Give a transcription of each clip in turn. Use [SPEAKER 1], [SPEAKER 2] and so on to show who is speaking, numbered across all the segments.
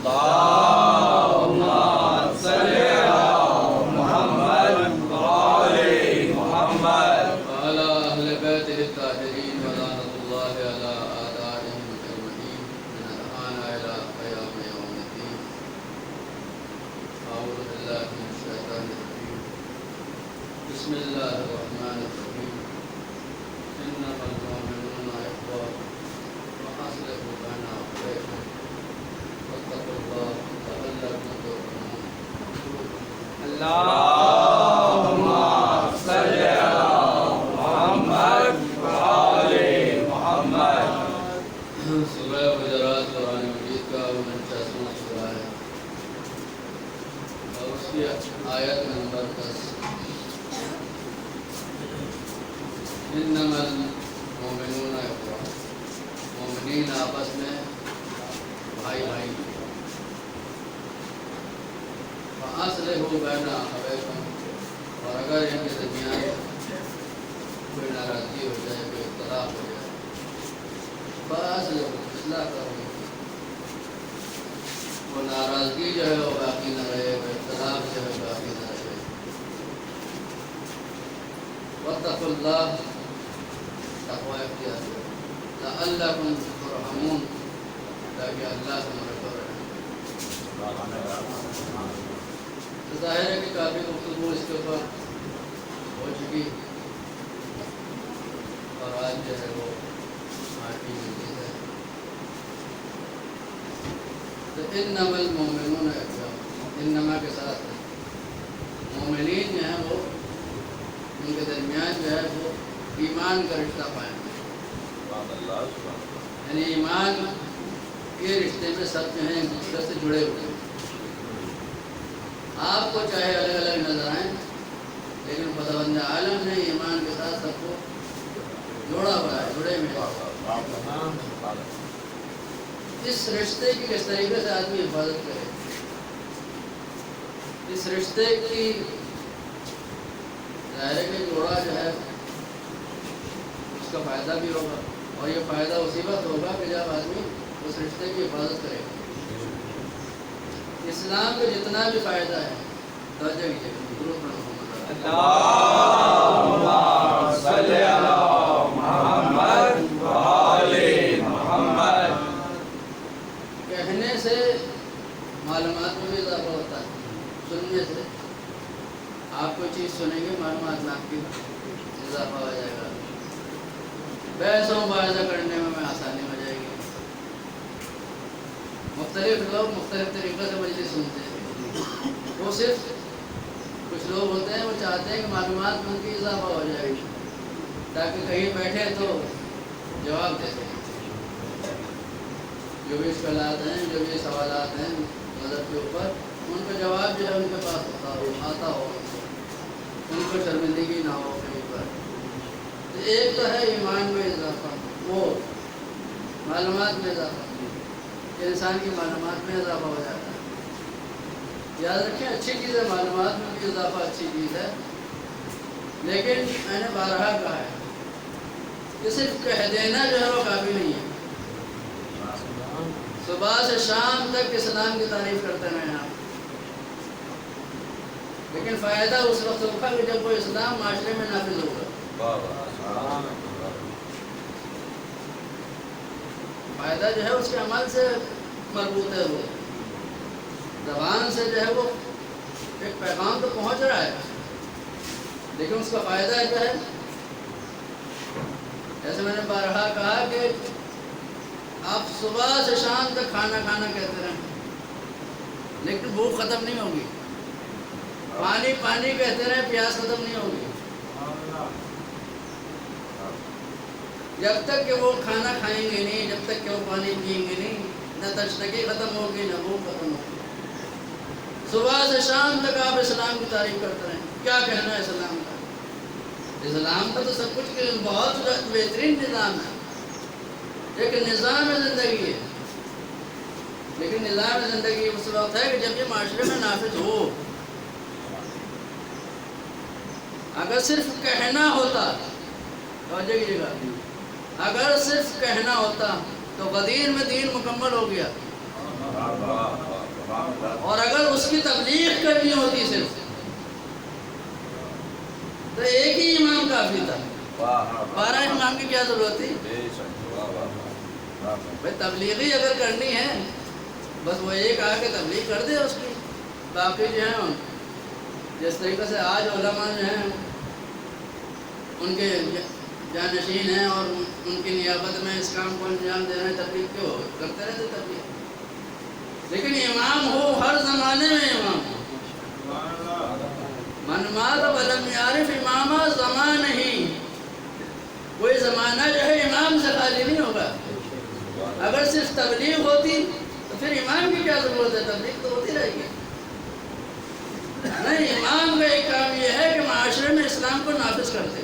[SPEAKER 1] اللهم صل على محمد وآل محمد
[SPEAKER 2] وعلى أهل بيته الطاهرين ولعنة الله على أعدائهم أجمعين من الآن إلى قيام يوم الدين. أعوذ بالله من الشيطان الرجيم. بسم الله الرحمن الرحيم. إنما المؤمنون إخوة فأصلحوا بين أخويكم واتقوا الله لعلكم ترحمون.
[SPEAKER 1] اللهم صل على محمد وآل محمد.
[SPEAKER 2] سورہ حجرات قرآن مجید کا 49واں سورہ ہے اور اس کی آیت نمبر 10. انما المؤمنون اخوہ، مومنین آپس میں بھائی بھائی. فاصلحوا بین اخویکم، اور اگر ان کے درمیان کوئی ناراضگی ہو جائے، کوئی اختلاف ہو جائے، فاصلحوا، اصلاح کرو. وہ ناراضگی جو ہے وہ باقی نہ رہے، وہ اختلاف جو ہے باقی نہ رہے. واتقوا اللہ، تقوی اختیار کرو. لعلکم ترحمون، تاکہ اللہ تمہارے پر رحم. ظاہر ہے کہ کافی گفتگو اس کے اوپر ہو چکی اور آج جو ہے وہ 8ویں مجلس ہے. تو انما المؤمنون اخوہ، انما کے ساتھ مومنین جو ہیں وہ ان کے درمیان جو ہے وہ ایمان کا رشتہ پائیں گے. یعنی ایمان کے رشتے میں سب جو ہیں ایک دوسرے سے جڑے ہوئے ہیں. آپ کو چاہے الگ الگ نظر آئیں، لیکن خداوند عالم نے ایمان کے ساتھ سب کو جوڑا ہوا ہے، جڑے ہوئے ہیں. اس رشتے کی کس طریقے سے آدمی حفاظت کرے، اس رشتے کی ظاہر ہے کہ جوڑا جو ہے اس کا فائدہ بھی ہوگا، اور یہ فائدہ اسی وقت ہوگا کہ جب آدمی اس رشتے کی حفاظت کرے گا. اسلام کا جتنا بھی فائدہ ہے توجہ کیجیے.
[SPEAKER 1] اللهم صل على محمد وآل محمد.
[SPEAKER 2] کہنے سے معلومات میں بھی اضافہ ہوتا ہے، سننے سے آپ کوئی چیز سنیں گے معلومات میں آپ کی اضافہ ہو جائے گا. بحث و مباحثہ کرنے میں آسانی ہو جائے گی. مختلف لوگ مختلف طریقے سے مجلس سنتے ہیں. وہ صرف کچھ لوگ ہوتے ہیں وہ چاہتے ہیں کہ معلومات میں ان کی اضافہ ہو جائے گی تاکہ کہیں بیٹھے تو جواب دے سکیں. جو بھی اشکالات ہیں، جو بھی سوالات ہیں مذہب کے اوپر، ان کا جواب جو ہے ان کے پاس آتا ہو، ان کو شرمندگی نہ ہو کہیں پر. ایک تو ہے ایمان میں اضافہ، وہ معلومات میں اضافہ، انسان کی معلومات میں اضافہ ہو جاتا ہے. یاد رکھیں اچھی چیز ہے، معلومات میں بھی اضافہ اچھی چیز ہے، لیکن میں نے بارہا کہا ہے کہ صرف کہہ دینا جو ہے وہ کافی نہیں ہے. صبح سے شام تک اسلام کی تعریف کرتے رہے آپ، لیکن فائدہ اس وقت ہوگا کہ جب وہ اسلام معاشرے میں نافذ ہوگا. فائدہ جو ہے اس کے عمل سے مربوط ہے. وہ زبان سے جو ہے وہ ایک پیغام تو پہنچ رہا ہے، لیکن اس کا فائدہ جو ہے، جیسے میں نے بارہا کہا کہ آپ صبح سے شام تک کھانا کھانا کہتے رہیں لیکن بھوک ختم نہیں ہوگی. پانی پانی کہتے رہیں، پیاس ختم نہیں ہوگی. جب تک کہ وہ کھانا کھائیں گے نہیں، جب تک کہ وہ پانی پئیں گے نہیں، نہ تشنگی ختم ہوگی نہ بھوک ختم ہوگی. صبح سے شام تک آپ اسلام کی تعریف کرتے رہیں. کیا کہنا ہے اسلام کا؟ اسلام کا تو سب کچھ بہت بہترین نظام ہے، ایک نظام زندگی ہے. لیکن نظام زندگی اس وقت ہے کہ جب یہ معاشرے میں نافذ ہو. اگر صرف کہنا ہوتا، توجہ کیجیے گا، اگر صرف کہنا ہوتا تو غدیر میں دین مکمل ہو گیا. اور اگر اس کی تبلیغ کرنی ہوتی صرف تو ایک ہی امام کافی تھا، 12 امام کی کیا ضرورت تھی؟ بھائی تبلیغی اگر کرنی ہے بس وہ ایک آ کے تبلیغ کر دے اس کی، باقی جو ہیں جس طریقے سے آج علماء جو ہیں ان کے جانشین ہیں اور ان کی نیابت میں اس کام کو انجام دے رہے ہیں، تبلیغ کیوں کرتے رہتے تبلیغ؟ لیکن امام ہو ہر زمانے میں امام ہو، من مات ولم یعرف امام زمان ہی، کوئی زمانہ جو ہے امام سے خالی نہیں ہوگا۔ اگر صرف تبلیغ ہوتی تو پھر امام کی کیا ضرورت ہے، تبلیغ تو ہوتی رہے گی۔ نہیں، امام کا ایک کام یہ ہے کہ معاشرے میں اسلام کو نافذ کر دے،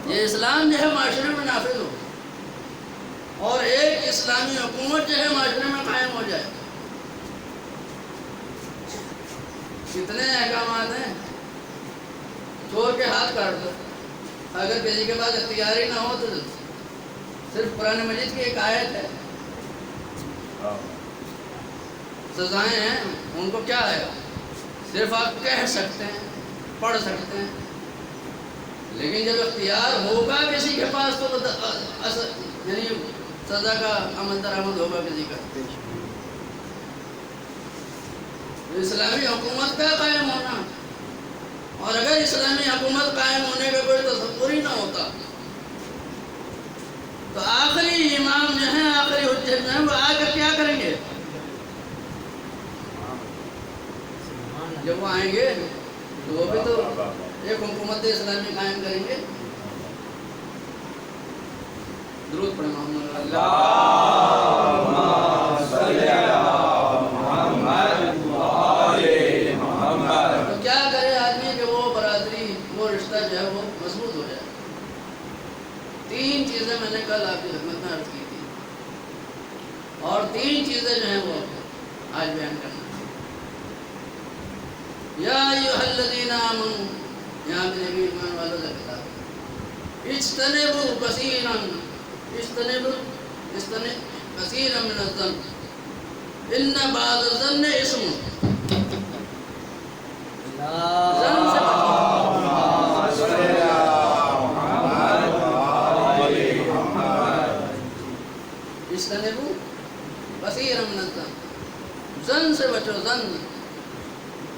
[SPEAKER 2] یہ اسلام جو ہے معاشرے میں نافذ ہو اور ایک اسلامی حکومت جو ہے معاشرے میں قائم ہو جائے۔ کتنے احکامات ہیں، چور کے ہاتھ کاٹ دو، اگر کسی کے پاس اختیار ہی نہ ہو تو صرف قرآن مجید کی ایک آیت ہے، سزائیں ہیں ان کو کیا ہے، صرف آپ کہہ سکتے ہیں، پڑھ سکتے ہیں، لیکن جب اختیار ہوگا کسی کے پاس تو یعنی سزا کا عمل درآمد ہوگا کسی کا۔ اسلامی حکومت کا قائم ہونا، اور اگر اسلامی حکومت قائم ہونے کا کوئی تصور ہی نہ ہوتا تو آخری امام جو ہیں، آخری حجت جو ہیں، وہ آ کر کیا کریں گے؟ جب وہ آئیں گے تو وہ بھی تو ایک حکومت اسلامی قائم کریں گے۔ درود پڑھیں محمد
[SPEAKER 1] اللہم صلی علی محمد وآل محمد۔
[SPEAKER 2] تو کیا کرے آدمی کہ وہ برادری، وہ رشتہ جو ہے وہ مضبوط ہو جائے؟ 3 چیزیں میں نے کل آپ کی خدمت میں عرض کی تھی، اور 3 چیزیں جو ہیں وہ آج بیان کرنا۔ یا ایھا الذین آمنوا، یہاں پہ نبی ایمان والوں کا خطاب، اجتنبوا کثیرا من الظن ان بعض الظن اسم، ظن سے بچو، اجتنبوا کثیرا من الظن، ظن سے بچو۔ ظن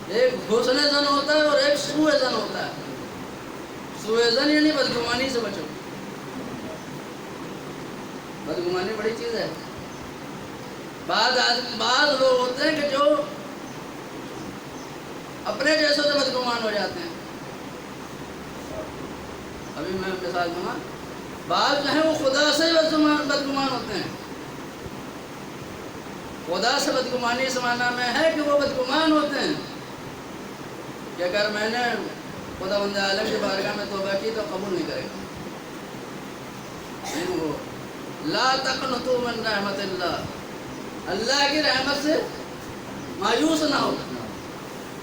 [SPEAKER 2] ایک حسن ظن ہوتا ہے اور ایک سوء ظن ہوتا ہے۔ سوء ظن یعنی بدگمانی سے بچو۔ بدگمانی بڑی چیز ہے۔ بعض لوگ ہوتے ہیں کہ جو اپنے جیسوں سے بدگمان ہو جاتے ہیں۔ ابھی میں مثال دوں گا، بعض جو ہیں وہ خدا سے بدگمان ہوتے ہیں۔ خدا سے بدگمانی اس معنی میں ہے کہ وہ بدگمان ہوتے ہیں کہ اگر میں نے خداوند عالم کی بارگاہ میں توبہ کی تو قبول نہیں کرے گا۔ وہ لا تقنطوا من رحمت اللہ، اللہ کی رحمت سے مایوس نہ ہو۔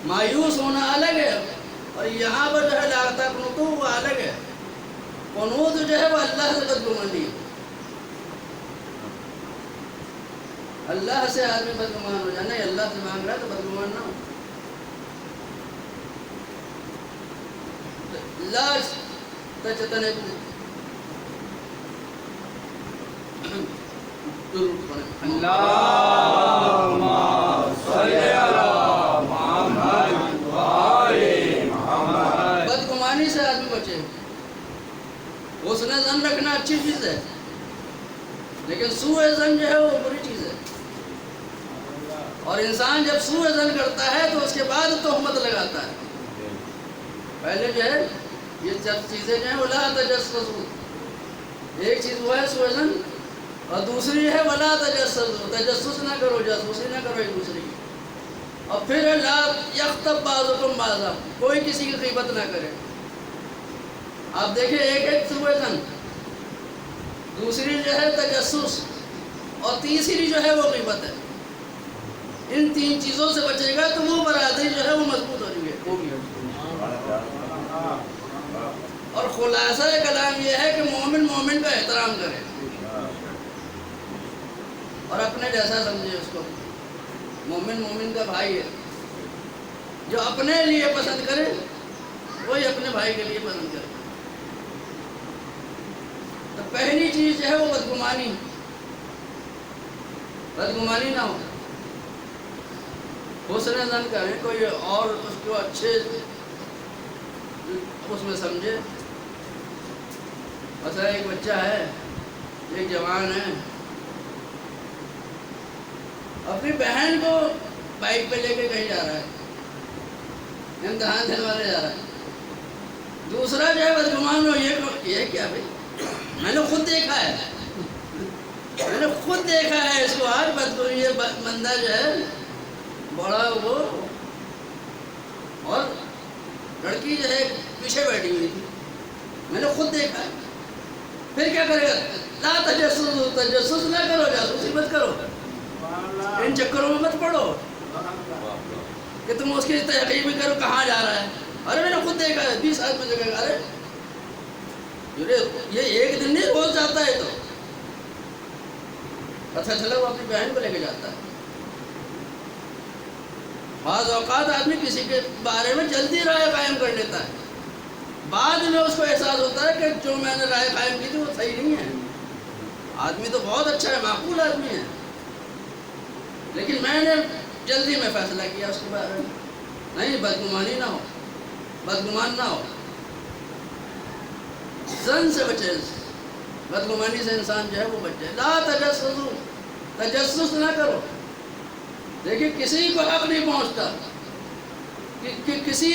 [SPEAKER 2] مایوس ہونا الگ ہے، اور یہاں پر جو ہے لا تقنطوا وہ الگ ہے۔ قنوط جو ہے وہ اللہ سے بدگمانی ہے۔ اللہ سے آدمی بدگمان ہو جائے، نہیں اللہ سے مانگ رہا ہے تو بدگمان نہ ہو۔ لا تجتنبوا،
[SPEAKER 1] اللہم صلی علی محمد وآل محمد۔
[SPEAKER 2] بدگمانی سے آدمی بچے۔ حسن ظن رکھنا اچھی چیز ہے، لیکن سوء ظن جو ہے وہ بری چیز ہے۔ اور انسان جب سوء ظن کرتا ہے تو اس کے بعد تہمت لگاتا ہے۔ پہلے جو ہے یہ سب چیزیں جو ہیں ولا تجسسوا، ایک چیز وہ ہے سوء ظن، اور دوسری ہے ولا تجسسوا، تجسس نہ کرو، جاسوسی نہ کرو ایک دوسرے کی۔ اور پھر لا یغتب بعضکم بعضا، کوئی کسی کی غیبت نہ کرے۔ آپ دیکھیں ایک سوء ظن، دوسری جو ہے تجسس، اور تیسری جو ہے وہ غیبت ہے۔ ان 3 چیزوں سے بچے گا تو وہ برادری جو ہے وہ مضبوط ہو جائے ہوگی۔ اور خلاصہ کلام یہ ہے کہ مومن مومن کا احترام کرے۔ اور اپنے جیسا سمجھے اس کو. مومن مومن کا بھائی ہے. جو اپنے لیے پسند کرے وہی اپنے بھائی کے لیے پسند کرے. تو پہلی چیز جو ہے وہ بدگمانی. بدگمانی نہ ہو. حسن زن کریں کوئی اور اس کو اچھے اس میں سمجھے. مثلا ایک بچہ ہے، ایک جوان ہے، اپنی بہن کو بائک پہ لے کے کہیں جا رہا ہے، امتحان دلوانے جا رہا ہے. دوسرا جو ہے بدگمان ہو، یہ کیا بھائی، میں نے خود دیکھا ہے، میں نے خود دیکھا ہے اس کو. آج یہ بندہ جو ہے بڑا وہ، اور لڑکی جو ہے پیچھے بیٹھی ہوئی تھی، میں نے خود دیکھا ہے. پھر کیا کرے گا؟ لا تجسس، تجسس نہ کرو، جاسوسی مت کرو، ان چکروں میں مت پڑو کہ تم اس کی تحقیق بھی کرو کہاں جا رہا ہے. ارے میں نے خود دیکھا ہے 20 آدمی جگہ. ارے یہ ایک دن نہیں روز جاتا ہے. تو پتہ چلا وہ اپنی بہن کو لے کے جاتا ہے. بعض اوقات آدمی کسی کے بارے میں جلدی رائے قائم کر لیتا ہے، بعد میں اس کو احساس ہوتا ہے کہ جو میں نے رائے قائم کی تھی وہ صحیح نہیں ہے. آدمی تو بہت اچھا ہے، معقول آدمی ہے، لیکن میں نے جلدی میں فیصلہ کیا اس کے بارے میں. نہیں، بدگمانی نہ ہو، بدگمان نہ ہو. زن سے بچے، بدگمانی سے انسان جو ہے وہ بچ جائے. لا تجسسو، تجسس نہ کرو. دیکھیے کسی کو حق نہیں پہنچتا کہ کسی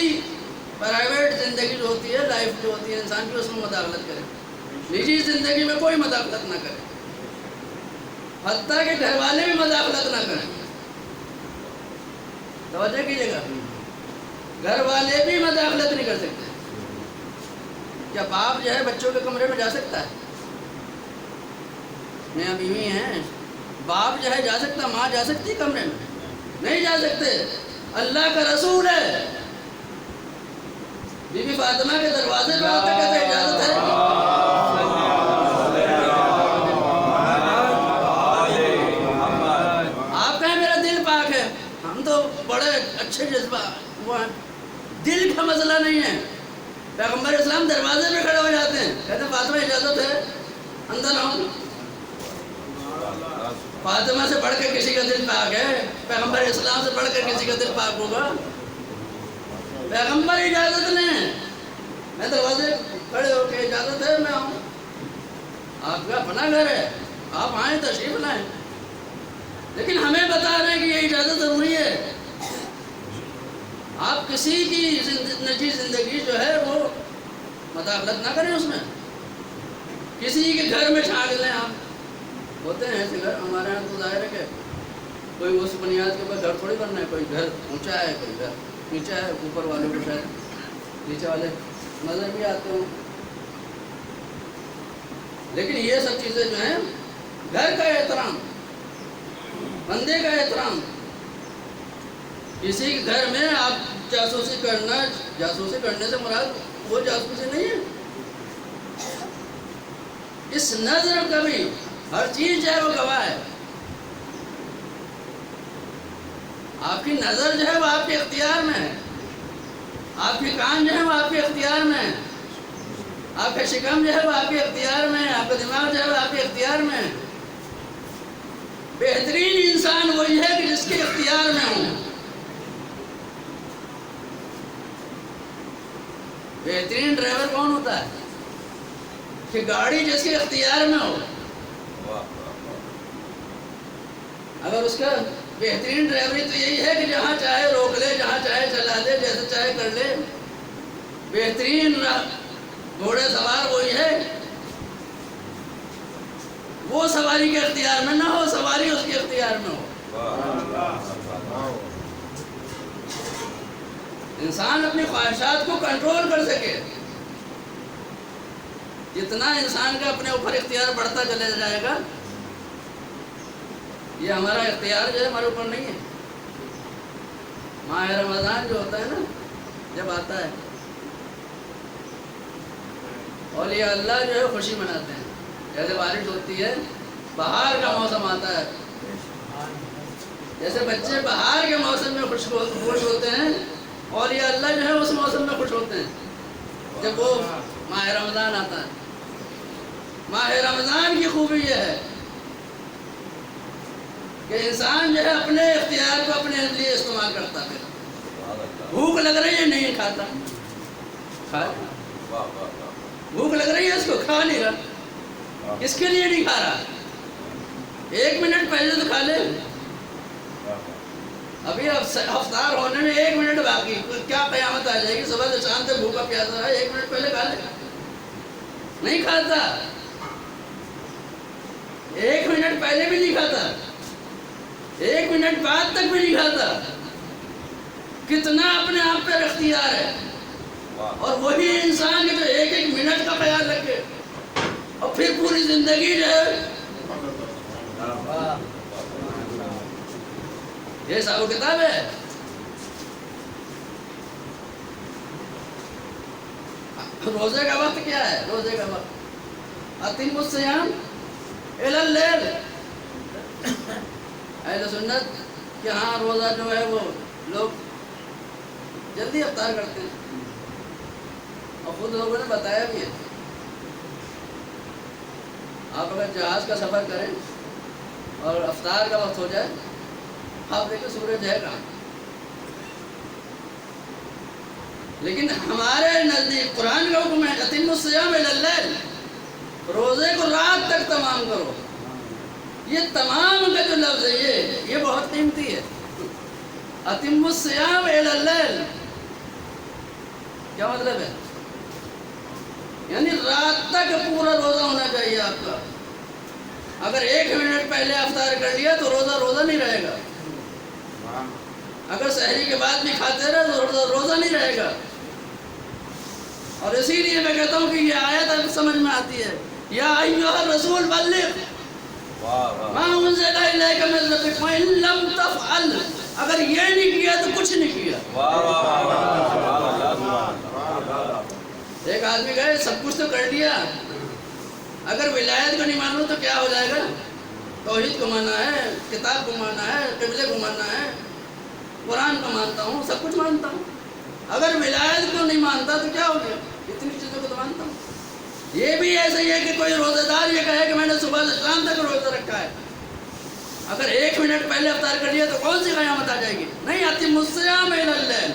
[SPEAKER 2] پرائیویٹ زندگی جو ہوتی ہے، لائف جو ہوتی ہے انسان کی، اس میں مداخلت کرے. نجی زندگی میں کوئی مداخلت نہ کرے، حتیٰ کہ گھر والے بھی مداخلت نہ کریں. توجہ کیجیے گا، گھر والے بھی مداخلت نہیں کر سکتے. کیا باپ جو ہے بچوں کے کمرے میں جا سکتا ہے؟ میاں بیوی ہیں، باپ جو ہے جا سکتا، ماں جا سکتی کمرے میں؟ نہیں جا سکتے. اللہ کا رسول ہے، بی بی فاطمہ کے دروازے پہ آتا کہتے اجازت ہے. آپ کہیں میرا دل پاک ہے، ہم تو بڑے اچھے جذبہ وہ ہیں. دل کا مسئلہ نہیں ہے. پیغمبر اسلام دروازے پہ کھڑے ہو جاتے ہیں، کہتے ہیں فاطمہ اجازت ہے اندر آؤ. فاطمہ سے بڑھ کے کسی کا دل پاک ہے؟ پیغمبر اسلام سے بڑھ کر کسی کا دل پاک ہوگا؟ پیغمبر اجازت نہیں، میں دروازے کھڑے ہو کے اجازت ہے میں آؤں. آپ کا اپنا گھر ہے، آپ آئیں تشریف لائیں، لیکن ہمیں بتا رہے ہیں کہ یہ اجازت ضروری ہے. آپ کسی کی نجی زندگی جو ہے وہ مداخلت نہ کریں اس میں. کسی کے گھر میں جھانک لیں. آپ ہوتے ہیں ایسے گھر ہمارے یہاں، تو ظاہر ہے کہ کوئی اس بنیاد کے اوپر گھر تھوڑی بننا ہے. کوئی گھر اونچا ہے، کوئی گھر نیچا ہے. اوپر والے کو شاید نیچے والے نظر بھی آتے ہوں، لیکن یہ سب چیزیں جو ہیں، گھر کا احترام، بندے کا احترام. کسی گھر میں آپ جاسوسی کرنا، جاسوسی کرنے سے مراد وہ جاسوسی نہیں ہے. اس نظر کا بھی ہر چیز جو ہے وہ گواہ ہے. آپ کی نظر جو ہے وہ آپ کے اختیار میں ہے، آپ کے کان جو ہے وہ آپ کے اختیار میں ہے، آپ کا شکم جو ہے وہ آپ کے اختیار میں ہے، آپ کا دماغ جو ہے وہ آپ کے اختیار میں ہے. بہترین انسان وہی ہے کہ جس کے اختیار میں ہو. بہترین ڈرائیور کون ہوتا ہے؟ کہ گاڑی جس کے اختیار میں ہو. اگر اس کا بہترین ڈرائیوری تو یہی ہے کہ جہاں چاہے روک لے، جہاں چاہے چلا دے، جیسے چاہے کر لے. بہترین گھوڑے سوار وہی ہے، وہ سواری کے اختیار میں نہ ہو، سواری اس کے اختیار میں ہو. انسان اپنی خواہشات کو کنٹرول کر سکے. جتنا انسان کا اپنے اوپر اختیار بڑھتا چلے جائے گا، یہ ہمارا اختیار جو ہے ہمارے اوپر نہیں ہے. ماہ رمضان جو ہوتا ہے نا، جب آتا ہے، اولیاء اللہ جو ہے خوشی مناتے ہیں. جیسے بارش ہوتی ہے، بہار کا موسم آتا ہے، جیسے بچے بہار کے موسم میں خوش ہوتے ہیں، اولیاء اللہ جو ہے اس موسم میں خوش ہوتے ہیں جب وہ ماہ رمضان آتا ہے۔ ماہ رمضان کی خوبی یہ ہے کہ انسان جو ہے اپنے اختیار کو اپنے لیے استعمال کرتا ہے۔ بھوک لگ رہی ہے نہیں کھاتا، بھوک لگ رہی ہے اس کو، کھا نہیں رہا۔ اس کے لیے نہیں کھا رہا، 1 منٹ پہلے تو کھا لے، ابھی افطار ہونے میں 1 منٹ باقی، کیا قیامت آ جائے گی؟ صبح سے شام تک بھوکا پیاسا ہے، 1 منٹ پہلے کھا لے، نہیں کھاتا، 1 منٹ پہلے بھی نہیں کھاتا، 1 منٹ بعد تک بھی نہیں کھاتا۔ کتنا اپنے آپ پر اختیار ہے، اور وہی انسان جو 1 منٹ کا خیال رکھے اور پھر پوری زندگی جو ہے یہ حساب و کتاب ہے۔ روزے کا وقت کیا ہے؟ روزے کا وقت اتم الصیام الی اللیل۔ اہل سنت کہ ہاں روزہ جو ہے وہ لوگ جلدی افطار کرتے ہیں، اور خود لوگوں نے بتایا بھی ہے۔ آپ اگر جہاز کا سفر کریں اور افطار کا وقت ہو جائے، آپ دیکھیں سورج ہے کہاں، لیکن ہمارے نزدیک قرآن کا حکم ہے اتم الصیام الی اللیل، روزے کو رات تک تمام کرو۔ یہ تمام کا جو لفظ ہے یہ بہت قیمتی ہے۔ اتم الصیام الی اللیل کیا مطلب ہے؟ یعنی رات تک پورا روزہ ہونا چاہیے آپ کا۔ اگر 1 منٹ پہلے افطار کر لیا تو روزہ نہیں رہے گا، اگر سحری کے بعد بھی کھاتے رہے تو روزہ نہیں رہے گا۔ اور اسی لیے میں کہتا ہوں کہ یہ آیت اب سمجھ میں آتی ہے، یا ایھا الرسول بلغ ما انزل الیک من ربک وان لم تفعل، اگر یہ نہیں کیا تو کچھ نہیں کیا۔ ایک آدمی گئے، سب کچھ تو کر لیا، اگر ولایت کو نہیں مانو تو کیا ہو جائے گا؟ توحید کو ماننا ہے، کتاب کو ماننا ہے، قبلے کو ماننا ہے، قرآن کو مانتا ہوں، سب کچھ مانتا ہوں، اگر ولایت کو نہیں مانتا تو کیا ہو گیا؟ اتنی چیزوں کو تو مانتا ہوں۔ یہ بھی ایسا ہی ہے کہ کوئی روزہ دار یہ کہے کہ میں نے صبح سے شام تک روزہ رکھا ہے، اگر 1 منٹ پہلے افطار کر لیا تو کون سی قیامت آ جائے گی؟ نہیں، اتم الصیام الی اللیل،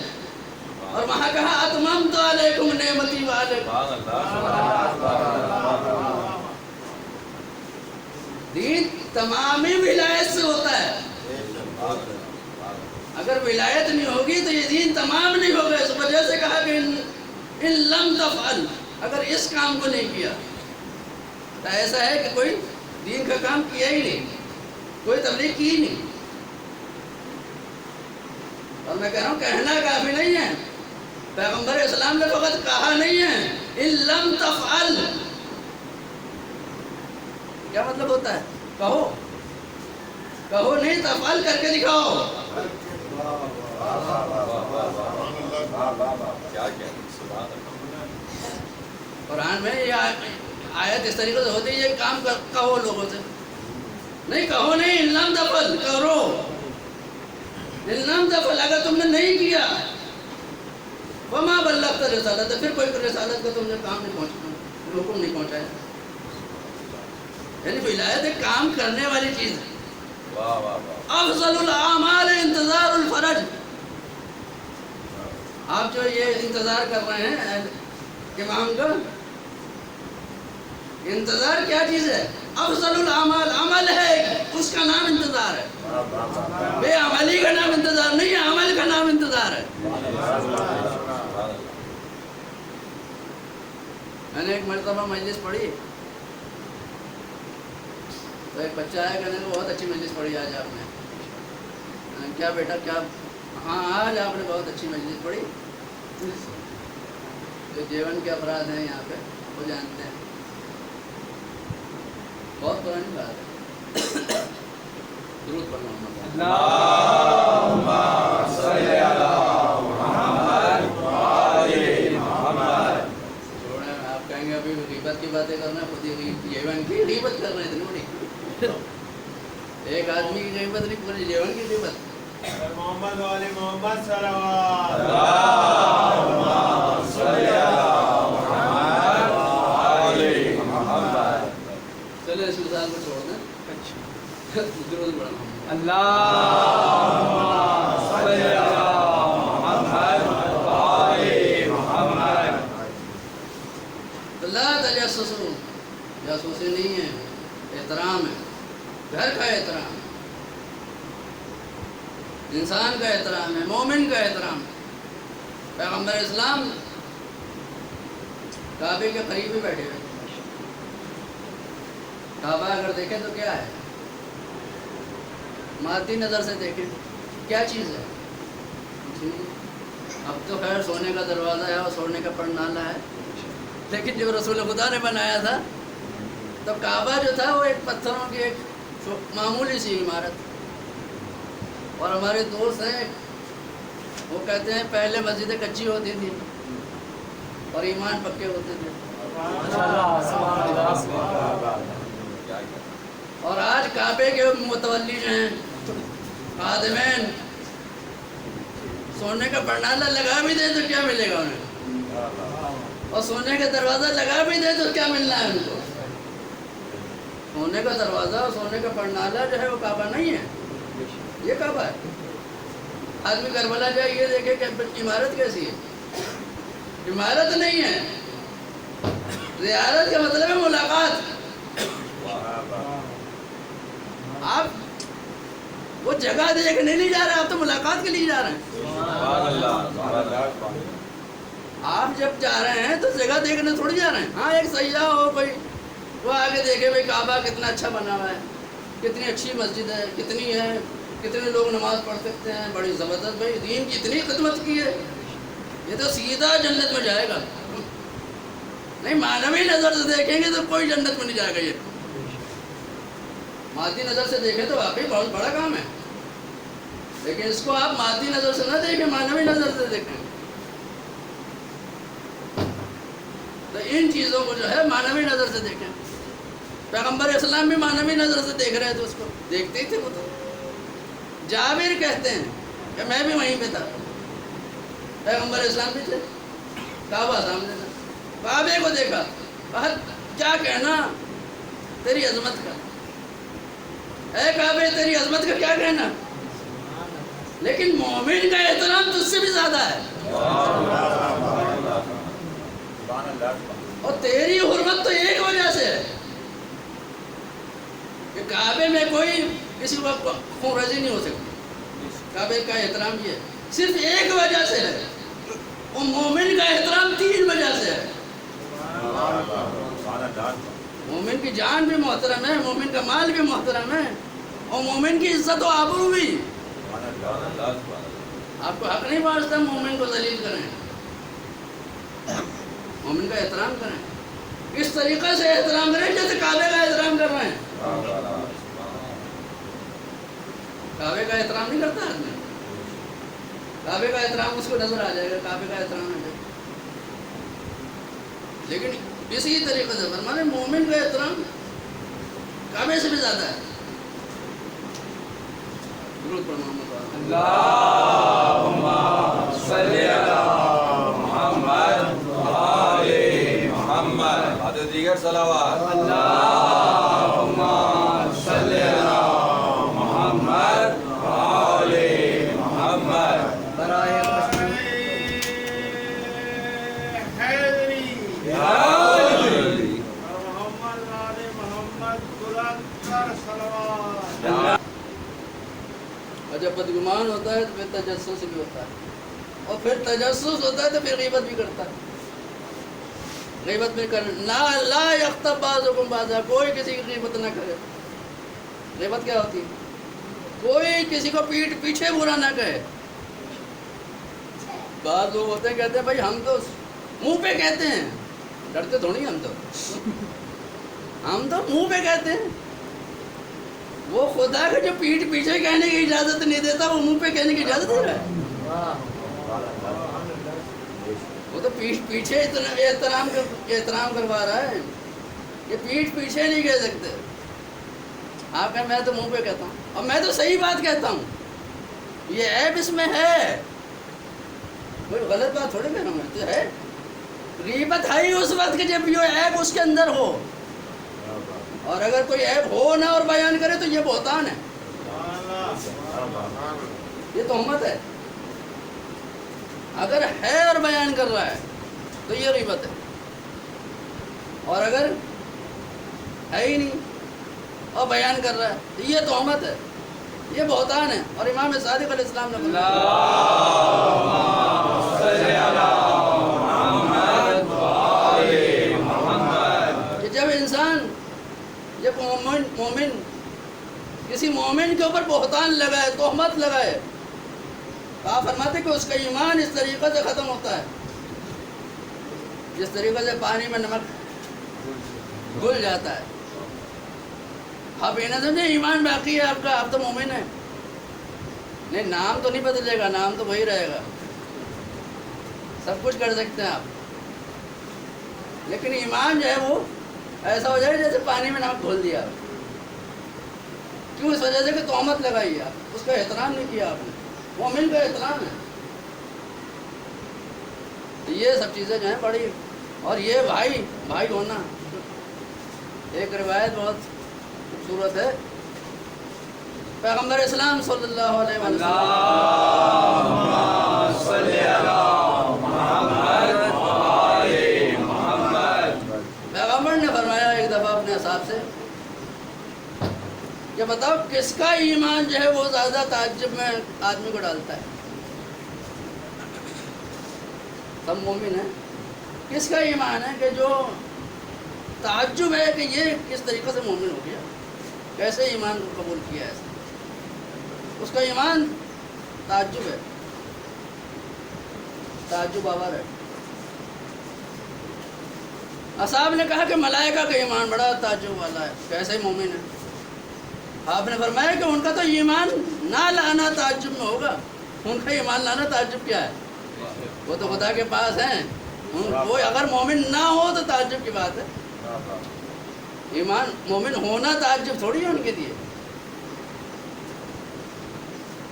[SPEAKER 2] اور وہاں کہا اتممت علیکم نعمتی وعلیکم۔ دین تمامی ولایت سے ہوتا ہے، اگر ولایت نہیں ہوگی تو یہ دین تمام نہیں ہوگا۔ اس وجہ سے کہا کہ ان لم تفعل، اگر اس کام کو نہیں کیا تو ایسا ہے کہ کوئی دین کا کام کیا ہی نہیں، کوئی تبلیغ کی ہی نہیں۔ اور میں کہہ رہا ہوں کہنا کافی نہیں ہے، پیغمبر اسلام نے فقط کہا نہیں ہے ان لم تفعل، کیا مطلب ہوتا ہے؟ کہو نہیں، تفعل کر کے دکھاؤ۔ قرآن میں یہ آیت اس طریقے سے ہوتی ہے، یہ کام کہو لوگوں سے، نہیں کہو نہیں، ان لم تفعل کرو، ان لم تفعل اگر تم نے نہیں کیا، وما بلغت رسالت، پھر کوئی رسالت کا تم نے کام نہیں پہنچایا، حکم نہیں پہنچایا۔ یعنی ولایت ایک کام کرنے والی چیز ہے۔ افضل الاعمال انتظار الفرج، آپ جو یہ انتظار کر رہے ہیں امام کا، انتظار کیا چیز ہے؟ افضل الاعمال، عمل ہے، اس کا نام انتظار ہے۔ بے عملی کا نام انتظار نہیں ہے، عمل کا نام انتظار ہے۔ میں نے ایک مرتبہ مجلس پڑھی تو ایک بچہ آیا، کہنے کو بہت اچھی مجلس پڑھی آج آپ نے۔ کیا بیٹا کیا؟ ہاں آج آپ نے بہت اچھی مجلس پڑھی۔ جو جیون کے افراد ہیں یہاں پہ وہ جانتے ہیں، بہت پرانی بات ہے۔ درود پڑھنا
[SPEAKER 1] اللہم صلی علی محمد وآل محمد۔
[SPEAKER 2] آپ کہیں گے ابھی غیبت کی باتیں کرنا، خود ہی جیون کی غیبت کر رہے تھے، ایک آدمی کی غیبت نہیں، پورے جیون کی غیبت.
[SPEAKER 3] محمد والے محمد صلوات.
[SPEAKER 1] اللهم صل على محمد وآل محمد.
[SPEAKER 2] چلے رسول صاحب کو چھوڑ دیں. درود پڑھنا.
[SPEAKER 1] اللهم صل على محمد وآل محمد.
[SPEAKER 2] لا تجسسوا، جاسوسی نہیں ہے، احترام ہے. گھر کا احترام ہے، انسان کا احترام ہے، مومن کا احترام ہے. پیغمبر اسلام کعبے کے قریب ہی بیٹھے ہوئے. کعبہ اگر دیکھیں تو کیا ہے؟ مادی نظر سے دیکھیں کیا چیز ہے؟ اب تو خیر سونے کا دروازہ ہے اور سونے کا پرنالا ہے، لیکن جب رسول خدا نے بنایا تھا تو کعبہ جو تھا وہ ایک پتھروں کی ایک معمولی سی عمارت. اور ہمارے دوست ہیں وہ کہتے ہیں پہلے مسجدیں کچی ہوتی تھی اور ایمان پکے ہوتے تھے، اور آج کعبے کے متولی جو ہیں خادمین سونے کا پرنالا لگا بھی دے تو کیا ملے گا انہیں، اور سونے کا دروازہ لگا بھی دے تو کیا ملنا ہے ان کو؟ سونے کا دروازہ اور سونے کا پرنالا جو ہے وہ کعبہ نہیں ہے، یہ کعبہ ہے. آدمی کربلا جائے یہ دیکھے کہ عمارت کیسی ہے، عمارت نہیں ہے. زیارت کا مطلب ہے ملاقات. آپ وہ جگہ دیکھنے نہیں جا رہے، آپ تو ملاقات کے لیے جا رہے ہیں.
[SPEAKER 1] سبحان اللہ.
[SPEAKER 2] آپ جب جا رہے ہیں تو جگہ دیکھنے تھوڑی جا رہے ہیں. ہاں ایک سیاح ہو کوئی وہ آگے دیکھے بھائی کعبہ کتنا اچھا بنا ہوا ہے، کتنی اچھی مسجد ہے، کتنی ہے، کتنے لوگ نماز پڑھ سکتے ہیں، بڑی زبردست بھائی دین کی اتنی خدمت کی ہے، یہ تو سیدھا جنت میں جائے گا. نہیں معنوی نظر سے دیکھیں گے تو کوئی جنت میں نہیں جائے گا. یہ مادی نظر سے دیکھیں تو واقعی بہت بڑا کام ہے، لیکن اس کو آپ مادی نظر سے نہ دیکھیں، معنوی نظر سے دیکھیں. تو ان چیزوں کو جو ہے معنوی نظر سے دیکھیں. پیغمبر اسلام بھی معنوی نظر سے دیکھ رہے تھے، اس کو دیکھتے ہی تھے. وہ تو جابر کہتے ہیں کہ میں بھی وہیں پہ تھا، پیغمبر اسلام بھی تھے، کعبہ سامنے تھا، کعبے کو دیکھا. کیا کہنا تیری عظمت کا، اے کعبے تیری عظمت کا کیا کہنا. لیکن مومن کا احترام تجھ سے بھی زیادہ ہے، اور تیری حرمت تو ایک وجہ سے ہے کہ کعبے میں کوئی کسی کو خون ریزی نہیں ہو سکتی. کعبے کا احترام یہ صرف ایک وجہ سے ہے، اور مومن کا احترام 3 وجہ سے ہے. مومن کی جان بھی محترم ہے، مومن کا مال بھی محترم ہے، اور مومن کی عزت و آبرو بھی. آپ کو حق نہیں واسطہ مومن کو ذلیل کریں، مومن کا احترام کریں. اس طریقے سے احترام کریں جیسے کعبے کا احترام کر رہے ہیں. کعبے کا احترام نہیں کرتا آدمی، کعبے کا احترام اس کو نظر آ جائے گا، کعبے کا احترام آ جائے گا. لیکن اسی طریقے سے فرمانے مومن کا احترام کعبے سے بھی زیادہ ہے. درود پر محمد.
[SPEAKER 1] اللهم صل على محمد وآل محمد. بعد دیگر صلوات. اللهم صل على محمد وآل محمد.
[SPEAKER 3] حیدری محمد والے محمد بلند کر صلوات.
[SPEAKER 2] اور جب بدگمان ہوتا ہے تو پھر تجسس بھی ہوتا ہے، اور پھر تجسس ہوتا ہے تو پھر غیبت بھی کرتا ہے. غیبت بھی لا یغتب بعضکم بعضا، کوئی کسی کی غیبت نہ کرے. غیبت کیا ہوتی ہے؟ کوئی کسی کو پیٹھ پیچھے برا نہ کہے. بعض لوگ ہوتے ہیں کہتے ہیں بھائی ہم تو منہ پہ کہتے ہیں، ڈرتے تھوڑی ہم تو منہ پہ کہتے ہیں. وہ خدا کا جو پیٹھ پیچھے کہنے کی اجازت نہیں دیتا، وہ منہ پہ کہنے کی اجازت دے رہا ہے. وہ تو پیٹھ پیچھے اتنا احترام کروا رہا ہے، یہ پیٹھ پیچھے نہیں کہہ سکتے. آپ کہیں میں تو منہ پہ کہتا ہوں، اور میں تو صحیح بات کہتا ہوں، یہ عیب اس میں ہے، کوئی غلط بات تھوڑی کہنا میں تو ہے۔ غیبت ہے ہی اس وقت کہ جب یہ عیب اس کے اندر ہو، اور اگر کوئی عیب ہو نہ اور بیان کرے تو یہ بہتان ہے، یہ تہمت ہے۔ اگر ہے اور بیان کر رہا ہے تو یہ غیبت ہے، اور اگر ہے ہی نہیں اور بیان کر رہا ہے تو یہ تہمت ہے، یہ بہتان ہے۔ اور امام صادق علیہ السلام نے کہ جب انسان، جب مومن کسی مومن کے اوپر بہتان لگائے، تہمت لگائے، تو آپ فرماتے کہ اس کا ایمان اس طریقے سے ختم ہوتا ہے جس طریقے سے پانی میں نمک گھل جاتا ہے۔ آپ یہ نہ سمجھیں ایمان باقی ہے آپ کا، آپ تو مومن ہیں، نہیں نام تو نہیں بدلے گا، نام تو وہی رہے گا، سب کچھ کر سکتے ہیں آپ، لیکن ایمان جو ہے وہ ایسا ہو جائے جیسے پانی میں نمک گھول دیا۔ کیوں؟ اس وجہ سے کہ تہمت لگائی آپ، اس کا احترام نہیں کیا آپ نے، مومن کا احترام ہے۔ تو یہ سب چیزیں جو ہیں بڑی، اور یہ بھائی ہونا، ایک روایت بہت خوبصورت ہے، پیغمبر اسلام صلی اللہ علیہ وسلم پیغمبر نے فرمایا ایک دفعہ اپنے اصحاب سے کہ بتاؤ کس کا ایمان جو ہے وہ زیادہ تعجب میں آدمی کو ڈالتا ہے؟ سب مومن ہیں، کس کا ایمان ہے کہ جو تعجب ہے کہ یہ کس طریقے سے مومن ہو گیا، کیسے ایمان کو قبول کیا ہے، اس کا ایمان تعجب ہے، تعجب آور ہے۔ اصحاب نے کہا کہ ملائکہ کا ایمان بڑا تعجب والا ہے، کیسے مومن ہے؟ آپ نے فرمایا کہ ان کا تو ایمان نہ لانا تعجب میں ہوگا، ان کا ایمان لانا تعجب کیا ہے؟ وہ تو خدا کے پاس ہیں، وہ اگر مومن نہ ہو تو تعجب کی بات ہے، ایمان مومن ہونا تعجب تھوڑی ہے ان کے لیے۔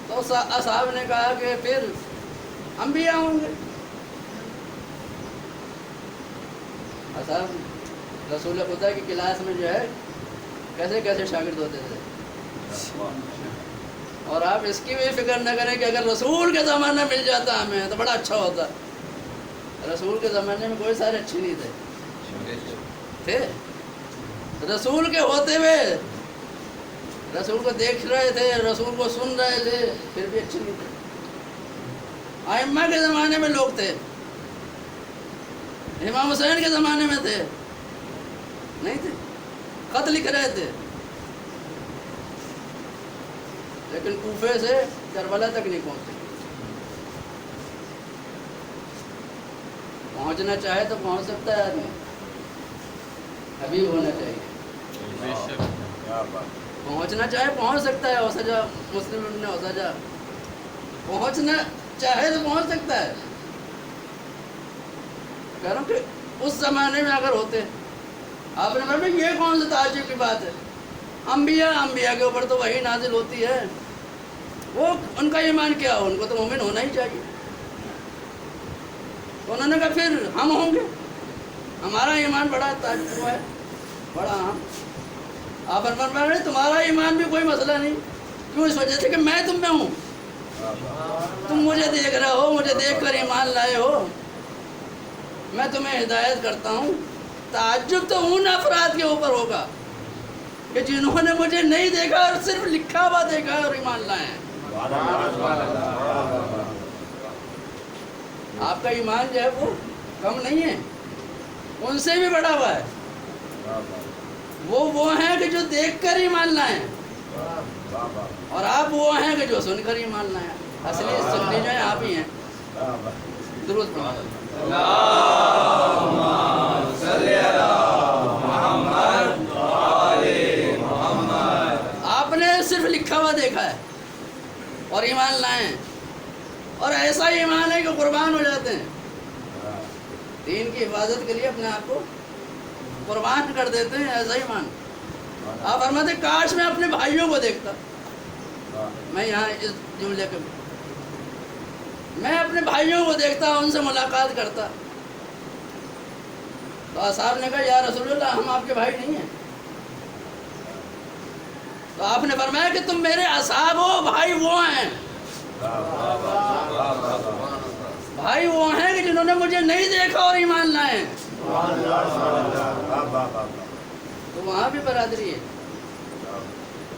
[SPEAKER 2] تو اصحاب نے کہا کہ پھر انبیاء ہوں گے۔ اصحاب رسول خدا کی کلاس میں جو ہے کیسے کیسے شاگرد ہوتے تھے، اور آپ اس کی بھی فکر نہ کریں کہ اگر رسول کے زمانہ مل جاتا ہمیں تو بڑا اچھا ہوتا۔ رسول کے زمانے میں کوئی سارے اچھے نہیں تھے، رسول کے ہوتے ہوئے رسول کو دیکھ رہے تھے، رسول کو سن رہے تھے، پھر بھی اچھے نہیں تھے۔ ائمہ کے زمانے میں لوگ تھے، امام حسین کے زمانے میں تھے، نہیں تھے، خط لکھ رہے تھے، لیکن کوفے سے کربلا تک نہیں پہنچے۔ پہنچنا چاہے تو پہنچ سکتا ہے آدمی، حبیب ہونا چاہیے، پہنچنا چاہے پہنچ سکتا ہے، اوسجا مسلم ابن اوسجا، پہنچنا چاہے تو پہنچ سکتا ہے۔ کہہ رہا ہوں کہ اس زمانے میں اگر ہوتے، آپ نے فرمایا یہ کون سی تعجب کی بات ہے، انبیاء کے اوپر تو وحی نازل ہوتی ہے، وہ ان کا ایمان کیا ہو، ان کو تو مومن ہونا ہی چاہیے۔ تو انہوں نے کہا پھر ہم ہوں گے، ہمارا ایمان بڑا تعجب ہے، بڑا اہم۔ آپ فرما رہے تمہارا ایمان بھی کوئی مسئلہ نہیں، کیوں؟ اس وجہ سے کہ میں تم میں ہوں، تم مجھے دیکھ رہے ہو، مجھے دیکھ کر ایمان لائے ہو، میں تمہیں ہدایت کرتا ہوں۔ تعجب تو ان افراد کے اوپر ہوگا کہ جنہوں نے مجھے نہیں دیکھا اور صرف لکھا ہوا دیکھا اور ایمان لائے ہیں۔ آپ کا ایمان جو ہے وہ کم نہیں ہے، ان سے بھی بڑا ہوا ہے۔ وہ ہیں کہ جو دیکھ کر ایمان لائے ہیں، اور آپ وہ ہیں کہ جو سن کر ایمان لائے ہیں۔ اصلی سننے جو ہیں آپ ہی ہیں۔ درود پڑھو۔ آپ نے صرف لکھا ہوا دیکھا ہے اور ایمان لائے ہیں، اور ایسا ایمان ہے کہ قربان ہو جاتے ہیں، دین کی حفاظت کے لیے اپنے آپ کو قربان کر دیتے ہیں، ایسا ایمان۔ آپ فرماتے کاش میں اپنے بھائیوں کو دیکھتا. میں یہاں اس جملے کے میں اپنے بھائیوں کو دیکھتا, ان سے ملاقات کرتا. تو اصحاب نے کہا یا رسول اللہ ہم آپ کے بھائی نہیں ہیں. تو آپ نے فرمایا کہ تم میرے اصحاب ہو, بھائی وہ ہیں. بھائی وہ ہیں کہ جنہوں نے مجھے نہیں دیکھا اور ایمان لائے ہیں. تو وہاں بھی برادری ہے.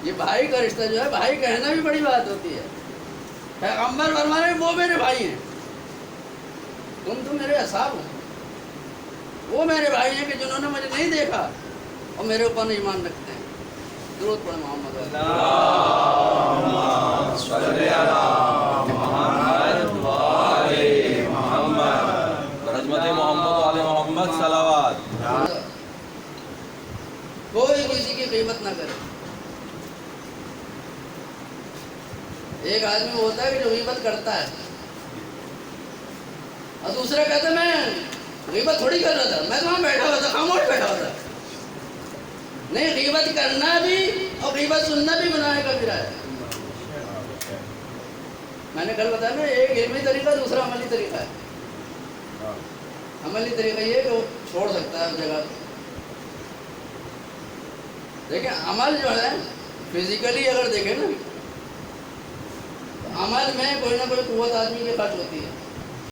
[SPEAKER 2] یہ بھائی کا رشتہ جو ہے, بھائی کہنا بھی بڑی بات ہوتی ہے. پیغمبر فرمانے وہ میرے بھائی ہیں, تم تو میرے اصحاب ہو. وہ میرے بھائی ہیں کہ جنہوں نے مجھے نہیں دیکھا اور میرے اوپر ایمان رکھتے ہیں. درود پڑھیں محمد علیہ.
[SPEAKER 1] اللہم صلی علی محمد و آل محمد برحمت محمد و آل محمد صلوات.
[SPEAKER 2] کوئی کسی کی قیمت نہ کرے. ایک آدمی ہوتا ہے کہ جو غیبت کرتا ہے اور دوسرا کہتا ہے میں غیبت تھوڑی کر رہا تھا, میں تو وہاں بیٹھا ہوا تھا, خاموش بیٹھا ہوا تھا. نہیں, غیبت کرنا بھی اور غیبت سننا بھی گناہ کبیرہ ہے. میں نے کل بتایا نا, ایک علمی طریقہ, دوسرا عملی طریقہ ہے. عملی طریقہ یہ کہ وہ چھوڑ سکتا ہے اس جگہ. دیکھیں عمل جو ہے فزیکلی اگر دیکھیں نا, تو عمل میں کوئی نہ کوئی قوت آدمی کے پاس ہوتی ہے.